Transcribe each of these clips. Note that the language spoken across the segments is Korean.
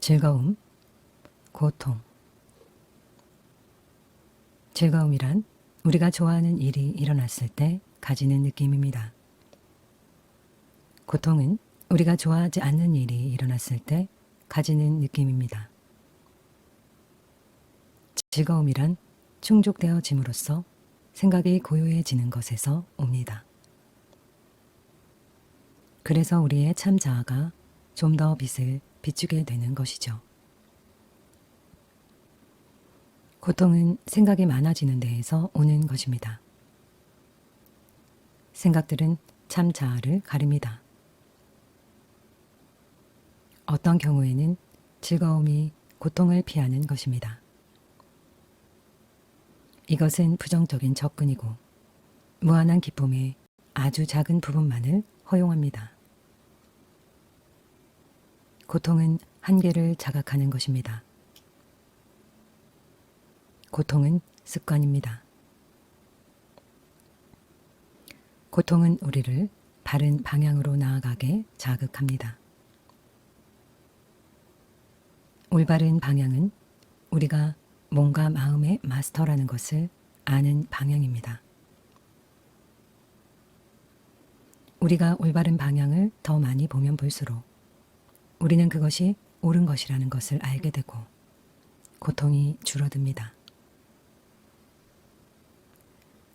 즐거움, 고통. 즐거움이란 우리가 좋아하는 일이 일어났을 때 가지는 느낌입니다. 고통은 우리가 좋아하지 않는 일이 일어났을 때 가지는 느낌입니다. 즐거움이란 충족되어짐으로써 생각이 고요해지는 것에서 옵니다. 그래서 우리의 참 자아가 좀 더 빛을 비추게 되는 것이죠. 고통은 생각이 많아지는 데에서 오는 것입니다. 생각들은 참 자아를 가립니다. 어떤 경우에는 즐거움이 고통을 피하는 것입니다. 이것은 부정적인 접근이고 무한한 기쁨의 아주 작은 부분만을 허용합니다. 고통은 한계를 자각하는 것입니다. 고통은 습관입니다. 고통은 우리를 바른 방향으로 나아가게 자극합니다. 올바른 방향은 우리가 몸과 마음의 마스터라는 것을 아는 방향입니다. 우리가 올바른 방향을 더 많이 보면 볼수록 우리는 그것이 옳은 것이라는 것을 알게 되고 고통이 줄어듭니다.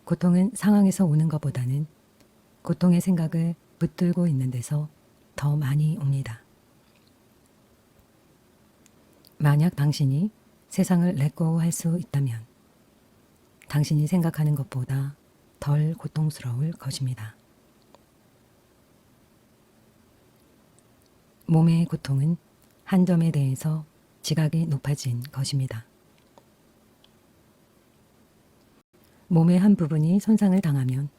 고통은 상황에서 오는 것보다는 고통의 생각을 붙들고 있는 데서 더 많이 옵니다. 만약 당신이 세상을 렛고 할 수 있다면 당신이 생각하는 것보다 덜 고통스러울 것입니다. 몸의 고통은 한 점에 대해서 지각이 높아진 것입니다. 몸의 한 부분이 손상을 당하면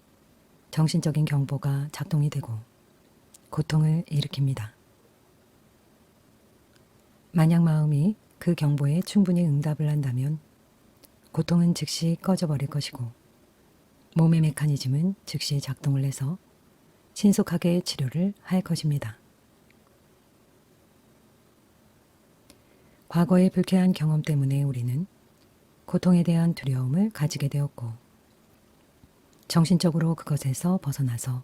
정신적인 경보가 작동이 되고 고통을 일으킵니다. 만약 마음이 그 경보에 충분히 응답을 한다면 고통은 즉시 꺼져버릴 것이고 몸의 메커니즘은 즉시 작동을 해서 신속하게 치료를 할 것입니다. 과거의 불쾌한 경험 때문에 우리는 고통에 대한 두려움을 가지게 되었고 정신적으로 그것에서 벗어나서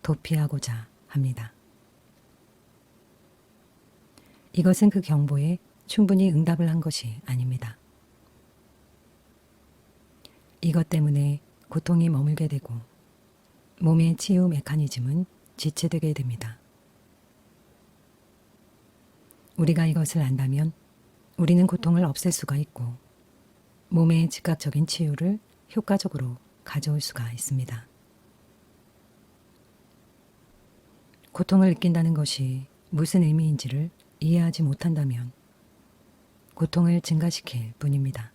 도피하고자 합니다. 이것은 그 경보에 충분히 응답을 한 것이 아닙니다. 이것 때문에 고통이 머물게 되고 몸의 치유 메커니즘은 지체되게 됩니다. 우리가 이것을 안다면 우리는 고통을 없앨 수가 있고 몸의 즉각적인 치유를 효과적으로 가져올 수가 있습니다. 고통을 느낀다는 것이 무슨 의미인지를 이해하지 못한다면 고통을 증가시킬 뿐입니다.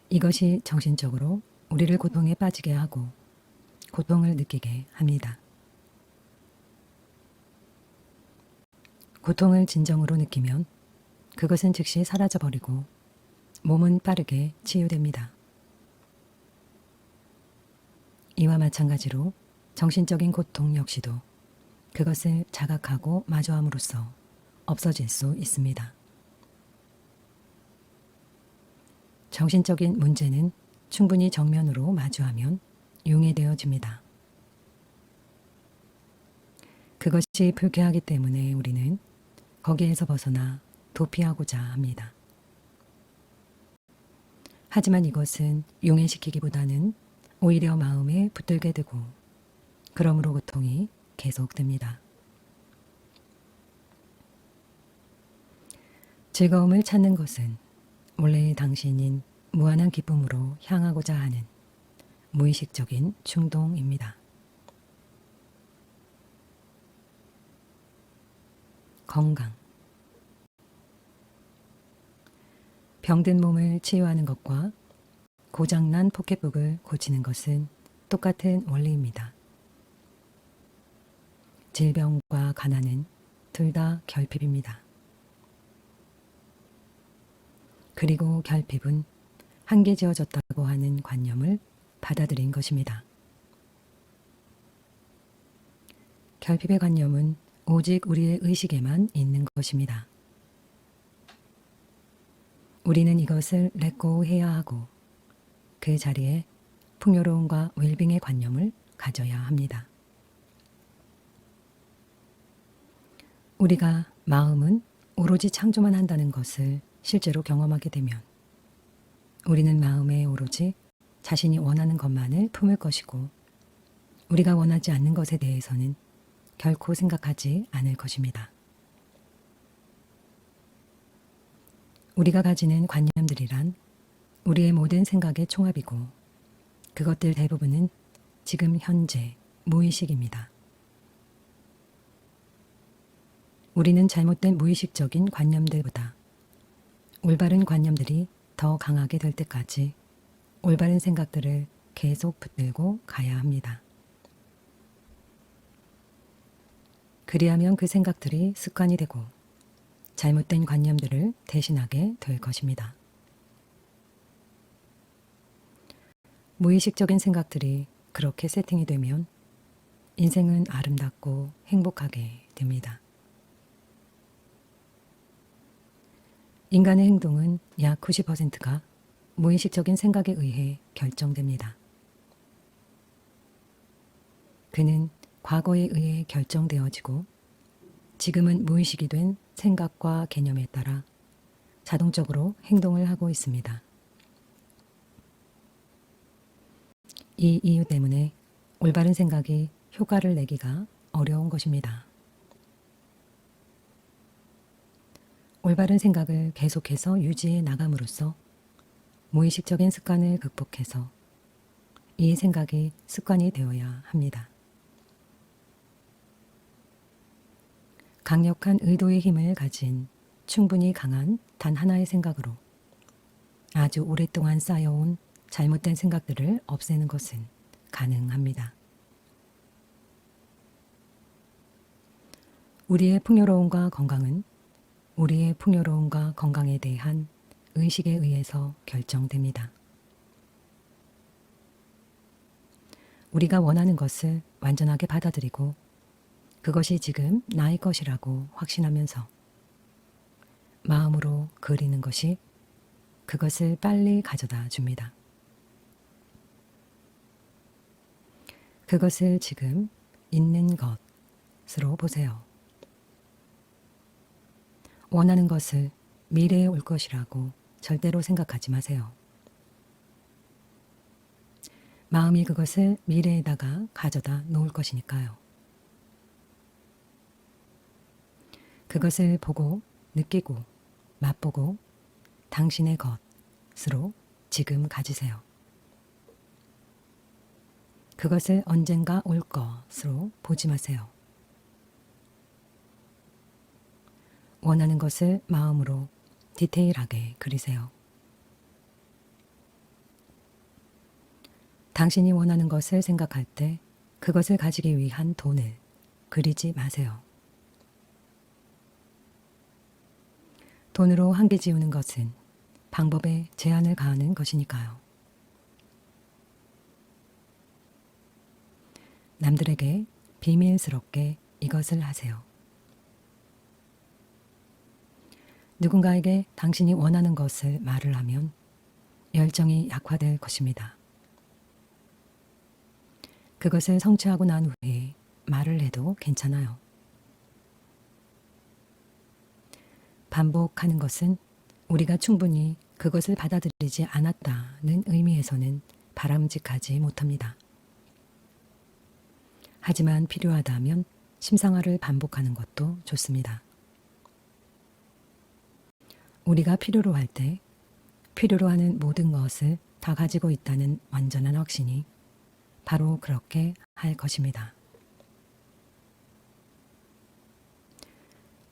이것이 정신적으로 우리를 고통에 빠지게 하고 고통을 느끼게 합니다. 고통을 진정으로 느끼면 그것은 즉시 사라져버리고 몸은 빠르게 치유됩니다. 이와 마찬가지로 정신적인 고통 역시도 그것을 자각하고 마주함으로써 없어질 수 있습니다. 정신적인 문제는 충분히 정면으로 마주하면 용해되어집니다. 그것이 불쾌하기 때문에 우리는 거기에서 벗어나 도피하고자 합니다. 하지만 이것은 용해시키기보다는 오히려 마음에 붙들게 되고 그러므로 고통이 계속됩니다. 즐거움을 찾는 것은 원래의 당신인 무한한 기쁨으로 향하고자 하는 무의식적인 충동입니다. 건강. 병든 몸을 치유하는 것과 고장난 포켓북을 고치는 것은 똑같은 원리입니다. 질병과 가난은 둘 다 결핍입니다. 그리고 결핍은 한계지어졌다고 하는 관념을 받아들인 것입니다. 결핍의 관념은 오직 우리의 의식에만 있는 것입니다. 우리는 이것을 렛고 해야 하고 그 자리에 풍요로움과 웰빙의 관념을 가져야 합니다. 우리가 마음은 오로지 창조만 한다는 것을 실제로 경험하게 되면 우리는 마음에 오로지 자신이 원하는 것만을 품을 것이고 우리가 원하지 않는 것에 대해서는 결코 생각하지 않을 것입니다. 우리가 가지는 관념들이란 우리의 모든 생각의 총합이고 그것들 대부분은 지금 현재 무의식입니다. 우리는 잘못된 무의식적인 관념들보다 올바른 관념들이 더 강하게 될 때까지 올바른 생각들을 계속 붙들고 가야 합니다. 그리하면 그 생각들이 습관이 되고 잘못된 관념들을 대신하게 될 것입니다. 무의식적인 생각들이 그렇게 세팅이 되면 인생은 아름답고 행복하게 됩니다. 인간의 행동은 약 90%가 무의식적인 생각에 의해 결정됩니다. 그는 과거에 의해 결정되어지고 지금은 무의식이 된 생각과 개념에 따라 자동적으로 행동을 하고 있습니다. 이 이유 때문에 올바른 생각이 효과를 내기가 어려운 것입니다. 올바른 생각을 계속해서 유지해 나감으로써 무의식적인 습관을 극복해서 이 생각이 습관이 되어야 합니다. 강력한 의도의 힘을 가진 충분히 강한 단 하나의 생각으로 아주 오랫동안 쌓여온 잘못된 생각들을 없애는 것은 가능합니다. 우리의 풍요로움과 건강은 우리의 풍요로움과 건강에 대한 의식에 의해서 결정됩니다. 우리가 원하는 것을 완전하게 받아들이고 그것이 지금 나의 것이라고 확신하면서 마음으로 그리는 것이 그것을 빨리 가져다 줍니다. 그것을 지금 있는 것으로 보세요. 원하는 것을 미래에 올 것이라고 절대로 생각하지 마세요. 마음이 그것을 미래에다가 가져다 놓을 것이니까요. 그것을 보고 느끼고 맛보고 당신의 것으로 지금 가지세요. 그것을 언젠가 올 것으로 보지 마세요. 원하는 것을 마음으로 디테일하게 그리세요. 당신이 원하는 것을 생각할 때 그것을 가지기 위한 돈을 그리지 마세요. 돈으로 한계 지우는 것은 방법에 제한을 가하는 것이니까요. 남들에게 비밀스럽게 이것을 하세요. 누군가에게 당신이 원하는 것을 말을 하면 열정이 약화될 것입니다. 그것을 성취하고 난 후에 말을 해도 괜찮아요. 반복하는 것은 우리가 충분히 그것을 받아들이지 않았다는 의미에서는 바람직하지 못합니다. 하지만 필요하다면 심상화를 반복하는 것도 좋습니다. 우리가 필요로 할 때 필요로 하는 모든 것을 다 가지고 있다는 완전한 확신이 바로 그렇게 할 것입니다.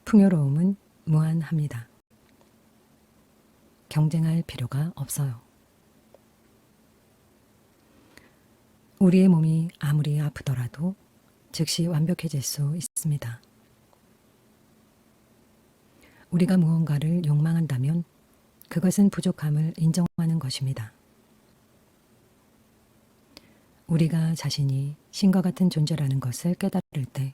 풍요로움은 무한합니다. 경쟁할 필요가 없어요. 우리의 몸이 아무리 아프더라도 즉시 완벽해질 수 있습니다. 우리가 무언가를 욕망한다면 그것은 부족함을 인정하는 것입니다. 우리가 자신이 신과 같은 존재라는 것을 깨달을 때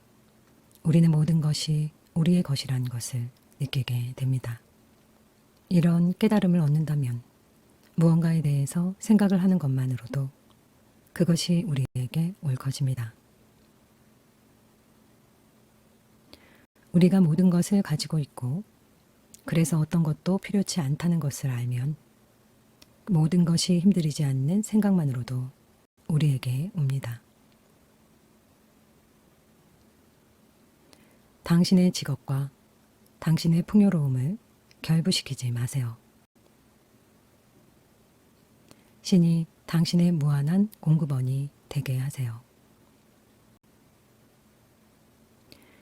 우리는 모든 것이 우리의 것이란 것을 느끼게 됩니다. 이런 깨달음을 얻는다면 무언가에 대해서 생각을 하는 것만으로도 그것이 우리에게 올 것입니다. 우리가 모든 것을 가지고 있고 그래서 어떤 것도 필요치 않다는 것을 알면 모든 것이 힘들이지 않는 생각만으로도 우리에게 옵니다. 당신의 직업과 당신의 풍요로움을 결부시키지 마세요. 신이 당신의 무한한 공급원이 되게 하세요.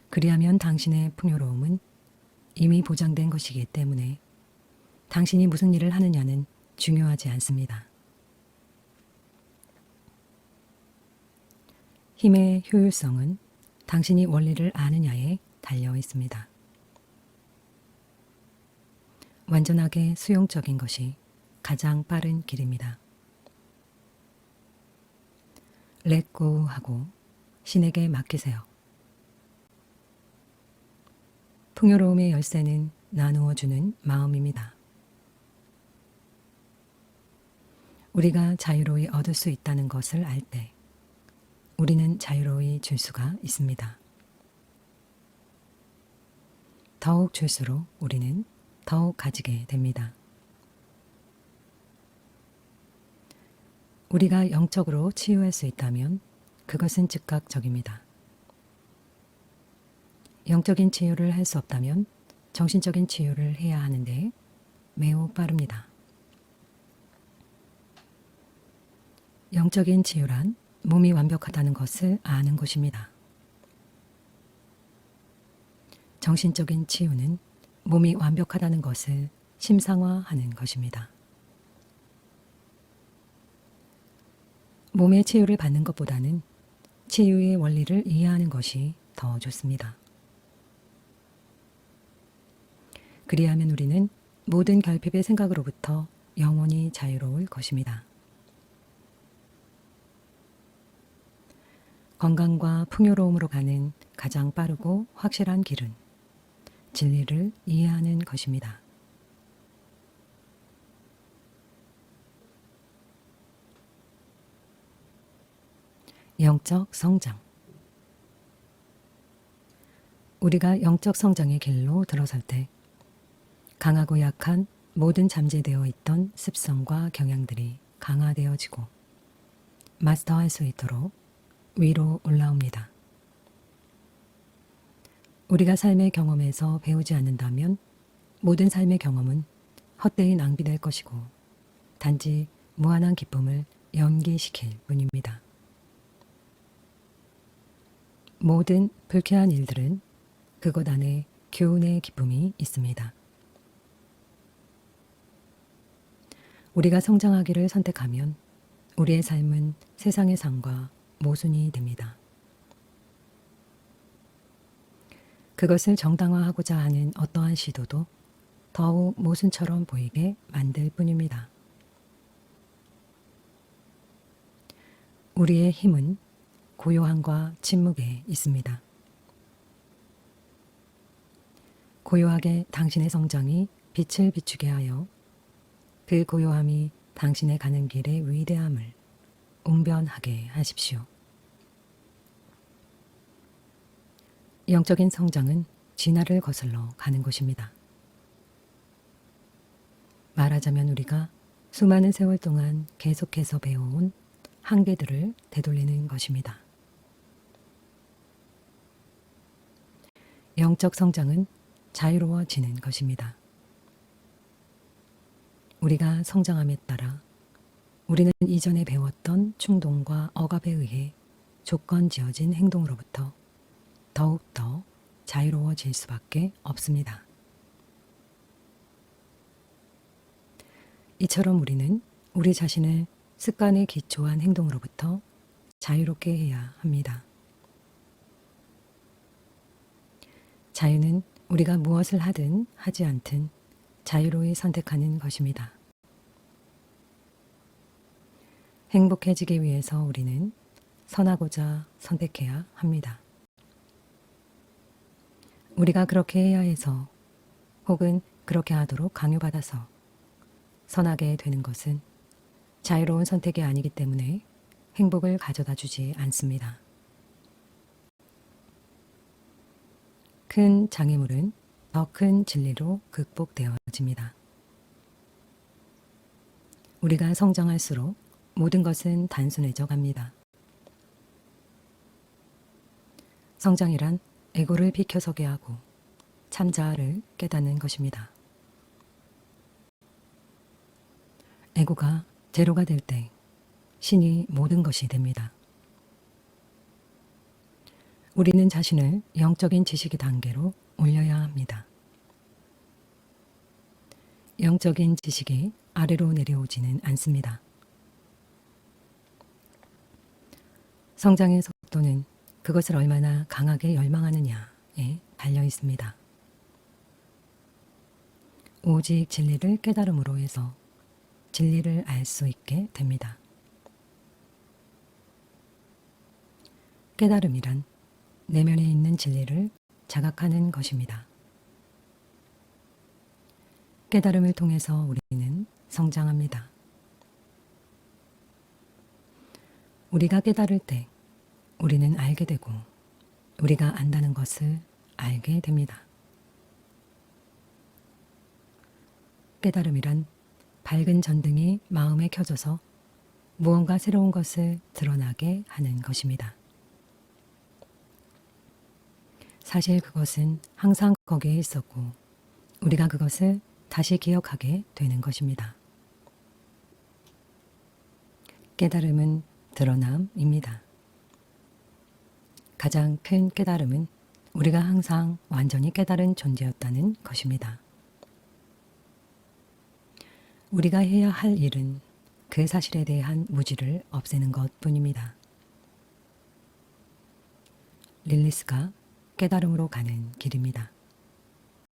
그리하면 당신의 풍요로움은 이미 보장된 것이기 때문에 당신이 무슨 일을 하느냐는 중요하지 않습니다. 힘의 효율성은 당신이 원리를 아느냐에 달려 있습니다. 완전하게 수용적인 것이 가장 빠른 길입니다. 렛고하고 신에게 맡기세요. 풍요로움의 열쇠는 나누어 주는 마음입니다. 우리가 자유로이 얻을 수 있다는 것을 알 때 우리는 자유로이 줄 수가 있습니다. 더욱 줄수록 우리는 더욱 가지게 됩니다. 우리가 영적으로 치유할 수 있다면 그것은 즉각적입니다. 영적인 치유를 할 수 없다면 정신적인 치유를 해야 하는데 매우 빠릅니다. 영적인 치유란 몸이 완벽하다는 것을 아는 것입니다. 정신적인 치유는 몸이 완벽하다는 것을 심상화하는 것입니다. 몸의 치유를 받는 것보다는 치유의 원리를 이해하는 것이 더 좋습니다. 그리하면 우리는 모든 결핍의 생각으로부터 영원히 자유로울 것입니다. 건강과 풍요로움으로 가는 가장 빠르고 확실한 길은 진리를 이해하는 것입니다. 영적 성장. 우리가 영적 성장의 길로 들어설 때 강하고 약한 모든 잠재되어 있던 습성과 경향들이 강화되어지고 마스터할 수 있도록 위로 올라옵니다. 우리가 삶의 경험에서 배우지 않는다면 모든 삶의 경험은 헛되이 낭비될 것이고 단지 무한한 기쁨을 연기시킬 뿐입니다. 모든 불쾌한 일들은 그것 안에 교훈의 기쁨이 있습니다. 우리가 성장하기를 선택하면 우리의 삶은 세상의 삶과 모순이 됩니다. 그것을 정당화하고자 하는 어떠한 시도도 더욱 모순처럼 보이게 만들 뿐입니다. 우리의 힘은 고요함과 침묵에 있습니다. 고요하게 당신의 성장이 빛을 비추게 하여 그 고요함이 당신의 가는 길의 위대함을 웅변하게 하십시오. 영적인 성장은 진화를 거슬러 가는 것입니다. 말하자면 우리가 수많은 세월 동안 계속해서 배워온 한계들을 되돌리는 것입니다. 영적 성장은 자유로워지는 것입니다. 우리가 성장함에 따라 우리는 이전에 배웠던 충동과 억압에 의해 조건 지어진 행동으로부터 더욱더 자유로워질 수밖에 없습니다. 이처럼 우리는 우리 자신을 습관에 기초한 행동으로부터 자유롭게 해야 합니다. 자유는 우리가 무엇을 하든 하지 않든 자유로이 선택하는 것입니다. 행복해지기 위해서 우리는 선하고자 선택해야 합니다. 우리가 그렇게 해야 해서 혹은 그렇게 하도록 강요받아서 선하게 되는 것은 자유로운 선택이 아니기 때문에 행복을 가져다 주지 않습니다. 큰 장애물은 더 큰 진리로 극복되어집니다. 우리가 성장할수록 모든 것은 단순해져 갑니다. 성장이란 에고를 비켜서게 하고 참자아를 깨닫는 것입니다. 에고가 제로가 될 때 신이 모든 것이 됩니다. 우리는 자신을 영적인 지식의 단계로 올려야 합니다. 영적인 지식이 아래로 내려오지는 않습니다. 성장의 속도는 그것을 얼마나 강하게 열망하느냐에 달려 있습니다. 오직 진리를 깨달음으로 해서 진리를 알 수 있게 됩니다. 깨달음이란 내면에 있는 진리를 자각하는 것입니다. 깨달음을 통해서 우리는 성장합니다. 우리가 깨달을 때 우리는 알게 되고 우리가 안다는 것을 알게 됩니다. 깨달음이란 밝은 전등이 마음에 켜져서 무언가 새로운 것을 드러나게 하는 것입니다. 사실 그것은 항상 거기에 있었고 우리가 그것을 다시 기억하게 되는 것입니다. 깨달음은 드러남입니다. 가장 큰 깨달음은 우리가 항상 완전히 깨달은 존재였다는 것입니다. 우리가 해야 할 일은 그 사실에 대한 무지를 없애는 것뿐입니다. 릴리스가 깨달음으로 가는 길입니다.